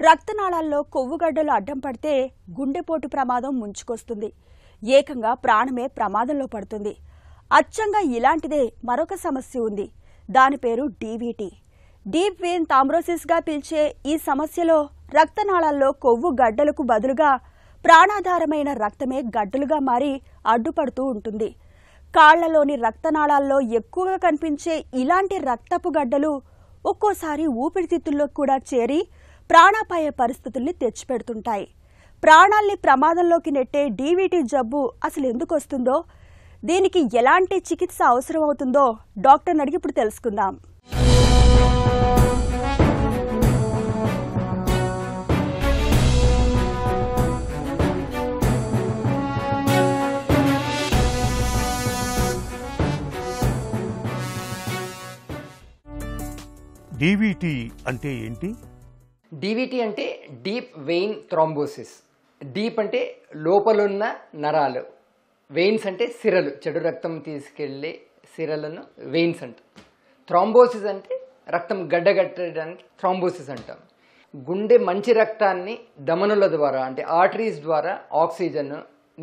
రక్తనాళాల్లో కొవ్వుగడ్డలు అడ్డం పడితే గుండెపోటు ప్రమాదం ముంచుకొస్తుంది. ఏకంగా ప్రాణమే ప్రమాదంలో పడుతుంది. అచ్చంగా ఇలాంటిదే మరొక సమస్య ఉంది. దాని పేరు డీవీటీ. డీప్ వెయిన్ థ్రాంబోసిస్గా పిలిచే ఈ సమస్యలో రక్తనాళాల్లో కొవ్వు గడ్డలకు బదులుగా ప్రాణాధారమైన రక్తమే గడ్డలుగా మారి అడ్డుపడుతూ ఉంటుంది. కాళ్లలోని రక్తనాళాల్లో ఎక్కువగా కనిపించే ఇలాంటి రక్తపు గడ్డలు ఒక్కోసారి ఊపిరితిత్తుల్లో కూడా చేరి ప్రాణాపాయ పరిస్థితుల్ని తెచ్చిపెడుతుంటాయి. ప్రాణాల్ని ప్రమాదంలోకి నెట్టే డీవీటీ జబ్బు అసలు ఎందుకు వస్తుందో, దీనికి ఎలాంటి చికిత్స అవసరం అవుతుందో డాక్టర్ని అడిగి ఇప్పుడు తెలుసుకుందాం. డీవీటీ అంటే ఏంటి? డీవీటీ అంటే డీప్ వెయిన్ థ్రాంబోసిస్. డీప్ అంటే లోపలున్న నరాలు, వెయిన్స్ అంటే సిరలు, చెడు రక్తం తీసుకెళ్లే సిరలను వెయిన్స్ అంటాం. థ్రాంబోసిస్ అంటే రక్తం గడ్డగట్టడానికి థ్రాంబోసిస్ అంటాం. గుండె మంచి రక్తాన్ని ధమనుల ద్వారా అంటే ఆర్టరీస్ ద్వారా ఆక్సిజన్,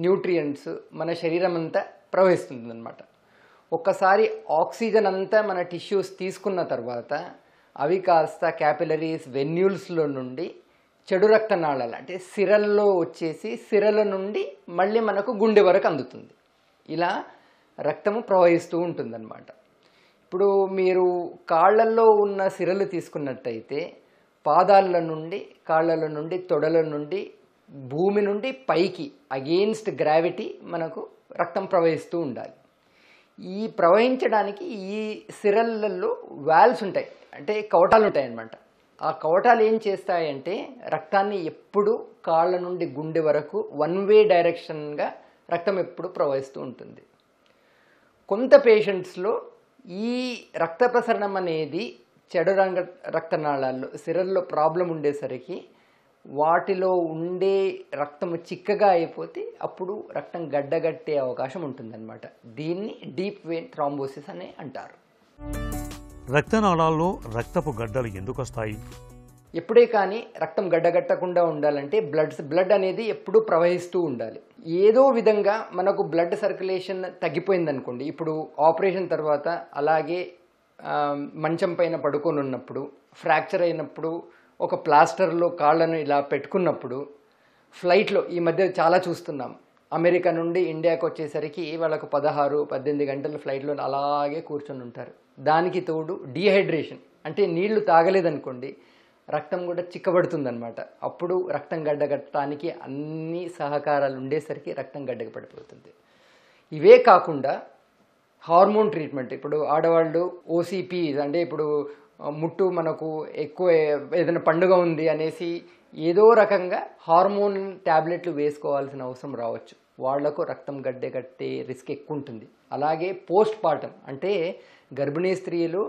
న్యూట్రియంట్స్ మన శరీరం అంతా ప్రవహిస్తుంది అన్నమాట. ఒక్కసారి ఆక్సిజన్ అంతా మన టిష్యూస్ తీసుకున్న తర్వాత అవి కాస్త క్యాపిలరీస్, వెన్యూల్స్లో నుండి చెడు రక్తనాళాలు అంటే సిరల్లో వచ్చేసి సిరల నుండి మళ్ళీ మనకు గుండె వరకు అందుతుంది. ఇలా రక్తము ప్రవహిస్తూ ఉంటుందన్నమాట. ఇప్పుడు మీరు కాళ్ళల్లో ఉన్న సిరలు తీసుకున్నట్టయితే పాదాల నుండి, కాళ్ళ నుండి, తొడల నుండి, భూమి నుండి పైకి అగెయిన్స్ట్ గ్రావిటీ మనకు రక్తం ప్రవహిస్తూ ఉండాలి. ఈ ప్రవహించడానికి ఈ సిరలలో వాల్వ్స్ ఉంటాయి, అంటే కవటాలు ఉంటాయి అన్నమాట. ఆ కవటాలు ఏం చేస్తాయంటే రక్తాన్ని ఎప్పుడు కాళ్ళ నుండి గుండె వరకు వన్ వే డైరెక్షన్గా రక్తం ఎప్పుడు ప్రవహిస్తూ ఉంటుంది. కొంత పేషెంట్స్లో ఈ రక్త ప్రసరణం అనేది చెడు రక్తనాళాల్లో సిరల్లో ప్రాబ్లం ఉండేసరికి వాటిలో ఉండే రక్తము చిక్కగా అయిపోతే అప్పుడు రక్తం గడ్డగట్టే అవకాశం ఉంటుందన్నమాట. దీన్ని డీప్ వెయిన్ థ్రాంబోసిస్ అని అంటారు. రక్తనాళాల్లో రక్తపు గడ్డలు ఎందుకు వస్తాయి? ఎప్పుడే కానీ రక్తం గడ్డగట్టకుండా ఉండాలంటే బ్లడ్ అనేది ఎప్పుడూ ప్రవహిస్తూ ఉండాలి. ఏదో విధంగా మనకు బ్లడ్ సర్క్యులేషన్ తగ్గిపోయిందనుకోండి, ఇప్పుడు ఆపరేషన్ తర్వాత అలాగే మంచం పైన పడుకొని ఉన్నప్పుడు, ఫ్రాక్చర్ అయినప్పుడు, ఒక ప్లాస్టర్లో కాళ్ళను ఇలా పెట్టుకున్నప్పుడు, ఫ్లైట్లో ఈ మధ్య చాలా చూస్తున్నాం, అమెరికా నుండి ఇండియాకి వచ్చేసరికి వాళ్ళకు 16-18 గంటలు ఫ్లైట్లో అలాగే కూర్చొని ఉంటారు. దానికి తోడు డీహైడ్రేషన్ అంటే నీళ్లు తాగలేదనుకోండి రక్తం కూడా చిక్కబడుతుందన్నమాట. అప్పుడు రక్తం గడ్డగట్టడానికి అన్ని సహకారాలు ఉండేసరికి రక్తం గడ్డకు పడిపోతుంది. ఇవే కాకుండా హార్మోన్ ట్రీట్మెంట్, ఇప్పుడు ఆడవాళ్ళు ఓసిపి అంటే ఇప్పుడు ముట్టు మనకు ఎక్కువ ఏదైనా పండుగ ఉంది అనేసి ఏదో రకంగా హార్మోన్ ట్యాబ్లెట్లు వేసుకోవాల్సిన అవసరం రావచ్చు. వాళ్లకు రక్తం గడ్డగట్టే రిస్క్ ఎక్కువ ఉంటుంది. అలాగే పోస్ట్ పార్టం అంటే గర్భిణీ స్త్రీలు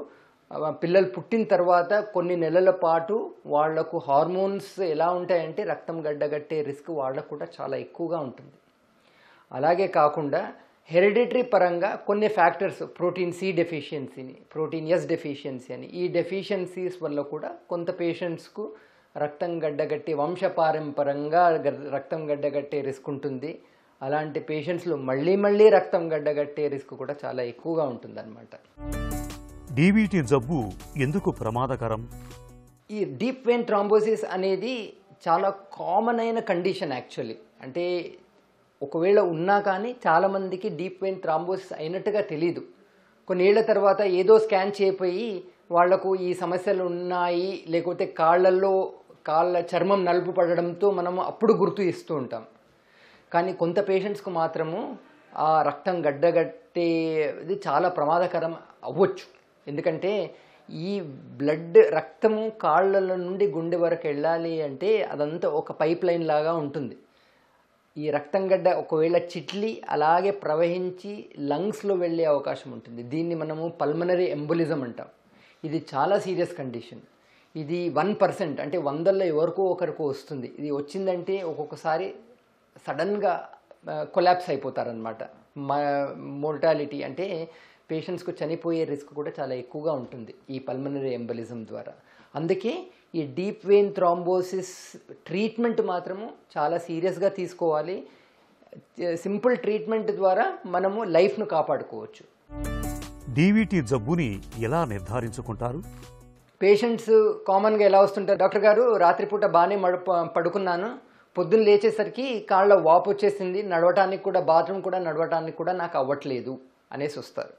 పిల్లలు పుట్టిన తర్వాత కొన్ని నెలల పాటు వాళ్లకు హార్మోన్స్ ఎలా ఉంటాయంటే రక్తం గడ్డగట్టే రిస్క్ వాళ్ళకు కూడా చాలా ఎక్కువగా ఉంటుంది. అలాగే కాకుండా హెరిడిటరీ పరంగా కొన్ని ఫ్యాక్టర్స్, ప్రోటీన్ సి డెఫిషియన్సీని, ప్రోటీన్ ఎస్ డెఫిషియన్సీ అని, ఈ డెఫిషియన్సీస్ వల్ల కూడా కొంత పేషెంట్స్కు రక్తం గడ్డగట్టే వంశపారంపరంగా రక్తం గడ్డగట్టే రిస్క్ ఉంటుంది. అలాంటి పేషెంట్స్లో మళ్ళీ రక్తం గడ్డగట్టే రిస్క్ కూడా చాలా ఎక్కువగా ఉంటుందన్నమాట. డీవీటీ జబ్బు ఎందుకు ప్రమాదకరం? ఈ డీప్ వెయిన్ థ్రాంబోసిస్ అనేది చాలా కామన్ అయిన కండిషన్ యాక్చువల్లీ. అంటే ఒకవేళ ఉన్నా కానీ చాలామందికి డీప్ వెయిన్ థ్రాంబోసిస్ అయినట్టుగా తెలీదు. కొన్నేళ్ల తర్వాత ఏదో స్కాన్ చేయపోయి వాళ్లకు ఈ సమస్యలు ఉన్నాయి, లేకపోతే కాళ్ళ చర్మం నలుపు పడడంతో మనము అప్పుడు గుర్తు ఇస్తూ ఉంటాం. కానీ కొంత పేషెంట్స్కు మాత్రము ఆ రక్తం గడ్డగట్టేది చాలా ప్రమాదకరం అవ్వచ్చు. ఎందుకంటే ఈ రక్తము కాళ్ళ నుండి గుండె వరకు వెళ్ళాలి అంటే అదంతా ఒక పైప్ లైన్ లాగా ఉంటుంది. ఈ రక్తం గడ్డ ఒకవేళ చిట్లి అలాగే ప్రవహించి లంగ్స్లో వెళ్ళే అవకాశం ఉంటుంది. దీన్ని మనము పల్మనరీ ఎంబోలిజం అంటాం. ఇది చాలా సీరియస్ కండిషన్. ఇది 1% అంటే 100లో ఎవరికో ఒకరికో వస్తుంది. ఇది వచ్చిందంటే ఒక్కొక్కసారి సడన్గా కొలాప్స్ అయిపోతారనమాట. మోర్టాలిటీ అంటే పేషెంట్స్కు చనిపోయే రిస్క్ కూడా చాలా ఎక్కువగా ఉంటుంది ఈ పల్మనరీ ఎంబోలిజం ద్వారా. అందుకే ఈ డీప్ వెయిన్ థ్రాంబోసిస్ ట్రీట్మెంట్ మాత్రము చాలా సీరియస్గా తీసుకోవాలి. సింపుల్ ట్రీట్మెంట్ ద్వారా మనము లైఫ్ను కాపాడుకోవచ్చు. డీవీటీ జబ్బుని ఎలా నిర్ధారించుకుంటారు? పేషెంట్స్ కామన్గా ఎలా వస్తుంటారు, డాక్టర్ గారు రాత్రిపూట బాగానే పడుకున్నాను, పొద్దున్న లేచేసరికి కాళ్ళ వాపు వచ్చేసింది, నడవటానికి కూడా బాత్రూమ్ కూడా నడవటానికి కూడా నాకు అవ్వట్లేదు అనేసి వస్తారు.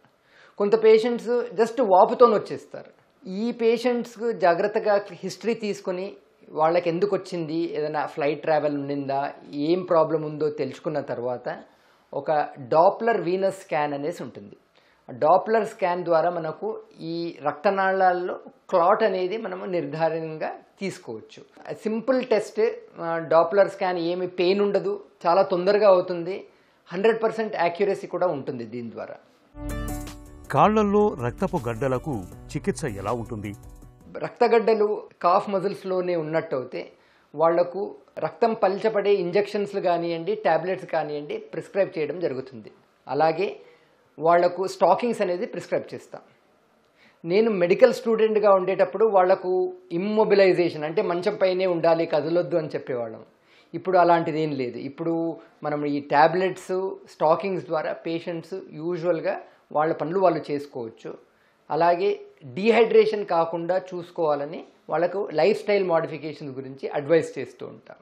కొంత పేషెంట్స్ జస్ట్ వాపుతో వచ్చేస్తారు. ఈ పేషెంట్స్కు జాగ్రత్తగా హిస్టరీ తీసుకొని వాళ్ళకి ఎందుకు వచ్చింది, ఏదైనా ఫ్లైట్ ట్రావెల్ ఉండిందా, ఏం ప్రాబ్లం ఉందో తెలుసుకున్న తర్వాత ఒక డాప్లర్ వీనస్ స్కాన్ అనేసి ఉంటుంది. డాప్లర్ స్కాన్ ద్వారా మనకు ఈ రక్తనాళాల్లో క్లాట్ అనేది మనము నిర్ధారణగా తీసుకోవచ్చు. సింపుల్ టెస్ట్, డాప్లర్ స్కాన్, ఏమి పెయిన్ ఉండదు, చాలా తొందరగా అవుతుంది, 100% యాక్యురసీ కూడా ఉంటుంది దీని ద్వారా. కాళ్లల్లో రక్తపు గడ్డలకు చికిత్స ఎలా ఉంటుంది? రక్తగడ్డలు కాఫ్ మజిల్స్లోనే ఉన్నట్టు అయితే వాళ్లకు రక్తం పల్చపడే ఇంజెక్షన్స్లు కానివ్వండి, ట్యాబ్లెట్స్ కానివ్వండి ప్రిస్క్రైబ్ చేయడం జరుగుతుంది. అలాగే వాళ్లకు స్టాకింగ్స్ అనేది ప్రిస్క్రైబ్ చేస్తాం. నేను మెడికల్ స్టూడెంట్గా ఉండేటప్పుడు వాళ్లకు ఇమ్మొబిలైజేషన్ అంటే మంచం పైనే ఉండాలి, కదలొద్దు అని చెప్పేవాళ్ళం. ఇప్పుడు అలాంటిది ఏం లేదు. ఇప్పుడు మనం ఈ ట్యాబ్లెట్స్, స్టాకింగ్స్ ద్వారా పేషెంట్స్ యూజువల్గా వాళ్ళ పనులు వాళ్ళు చేసుకోవచ్చు. అలాగే డీహైడ్రేషన్ కాకుండా చూసుకోవాలని వాళ్ళకు లైఫ్ స్టైల్ మోడిఫికేషన్స్ గురించి అడ్వైస్ చేస్తూ ఉంటాం.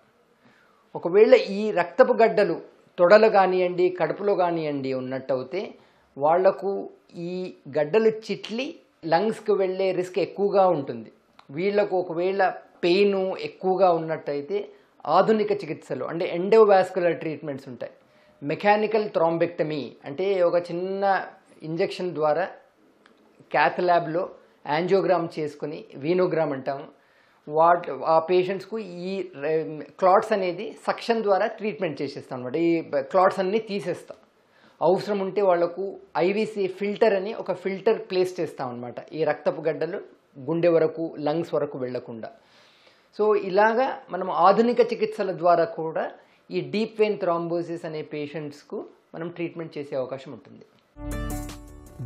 ఒకవేళ ఈ రక్తపు గడ్డలు తొడలు కానివ్వండి, కడుపులో కానివ్వండి ఉన్నట్టయితే వాళ్లకు ఈ గడ్డలు చిట్లి లంగ్స్కి వెళ్ళే రిస్క్ ఎక్కువగా ఉంటుంది. వీళ్లకు ఒకవేళ పెయిన్ ఎక్కువగా ఉన్నట్టయితే ఆధునిక చికిత్సలు అంటే ఎండోవాస్కులర్ ట్రీట్మెంట్స్ ఉంటాయి. మెకానికల్ థ్రాంబెక్టమీ అంటే ఒక చిన్న ఇంజెక్షన్ ద్వారా క్యాథ్ ల్యాబ్లో యాంజియోగ్రామ్ చేసుకుని, వీనోగ్రామ్ అంటాము, ఆ పేషెంట్స్కు ఈ క్లాట్స్ అనేది సక్షన్ ద్వారా ట్రీట్మెంట్ చేసేస్తాం అనమాట. ఈ క్లాట్స్ అన్నీ తీసేస్తాం. అవసరం ఉంటే వాళ్లకు ఐవీసీ ఫిల్టర్ అని ఒక ఫిల్టర్ ప్లేస్ చేస్తాం అనమాట, ఈ రక్తపు గడ్డలు గుండె వరకు, లంగ్స్ వరకు వెళ్లకుండా. సో ఇలాగా మనం ఆధునిక చికిత్సల ద్వారా కూడా ఈ డీప్ వెయిన్ థ్రాంబోసిస్ అనే పేషెంట్స్కు మనం ట్రీట్మెంట్ చేసే అవకాశం ఉంటుంది.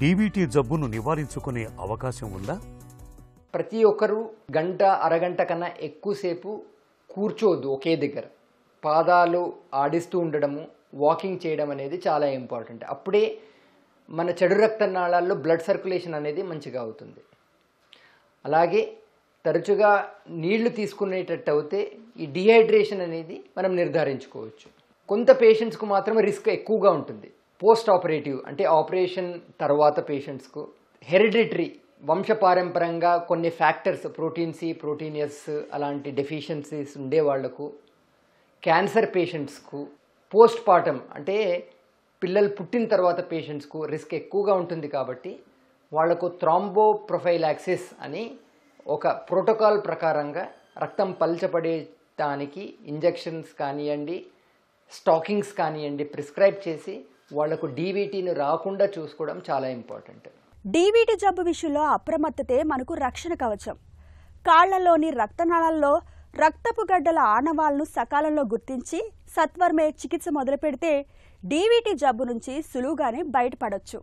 డీవీటీ జబ్బును నివారించుకునే అవకాశం ఉందా? ప్రతి ఒక్కరూ గంట, అరగంట కన్నా ఎక్కువసేపు కూర్చోవద్దు ఒకే దగ్గర. పాదాలు ఆడిస్తూ ఉండడము, వాకింగ్ చేయడం అనేది చాలా ఇంపార్టెంట్. అప్పుడే మన చెడు రక్తనాళాల్లో బ్లడ్ సర్క్యులేషన్ అనేది మంచిగా అవుతుంది. అలాగే తరచుగా నీళ్లు తీసుకునేటట్టు అయితే ఈ డిహైడ్రేషన్ అనేది మనం నిర్ధారించుకోవచ్చు. కొంత పేషెంట్స్కు మాత్రమే రిస్క్ ఎక్కువగా ఉంటుంది. పోస్ట్ ఆపరేటివ్ అంటే ఆపరేషన్ తర్వాత పేషెంట్స్కు, హెరిడిటరీ వంశపారంపరంగా కొన్ని factors, protein C, protein S అలాంటి డెఫిషియన్సీస్ ఉండే వాళ్లకు, క్యాన్సర్ పేషెంట్స్కు, పోస్ట్ పార్టం అంటే పిల్లలు పుట్టిన తర్వాత పేషెంట్స్కు రిస్క్ ఎక్కువగా ఉంటుంది. కాబట్టి వాళ్లకు థ్రాంబోప్రొఫైలాక్సిస్ అని ఒక ప్రోటోకాల్ ప్రకారంగా రక్తం పల్చపడేటానికి ఇంజెక్షన్స్ కానివ్వండి, స్టాకింగ్స్ కానివ్వండి ప్రిస్క్రైబ్ చేసి వాళ్లకు డీవీటీని రాకుండా చూసుకోవడం చాలా ఇంపార్టెంట్. డీవీటీ జబ్బు విషయంలో అప్రమత్తతే మనకు రక్షణ కవచం. కాళ్లలోని రక్తనాళాల్లో రక్తపు గడ్డల ఆనవాళ్లను సకాలంలో గుర్తించి సత్వరమే చికిత్స మొదలుపెడితే డీవీటీ జబ్బు నుంచి సులువుగానే బయటపడొచ్చు.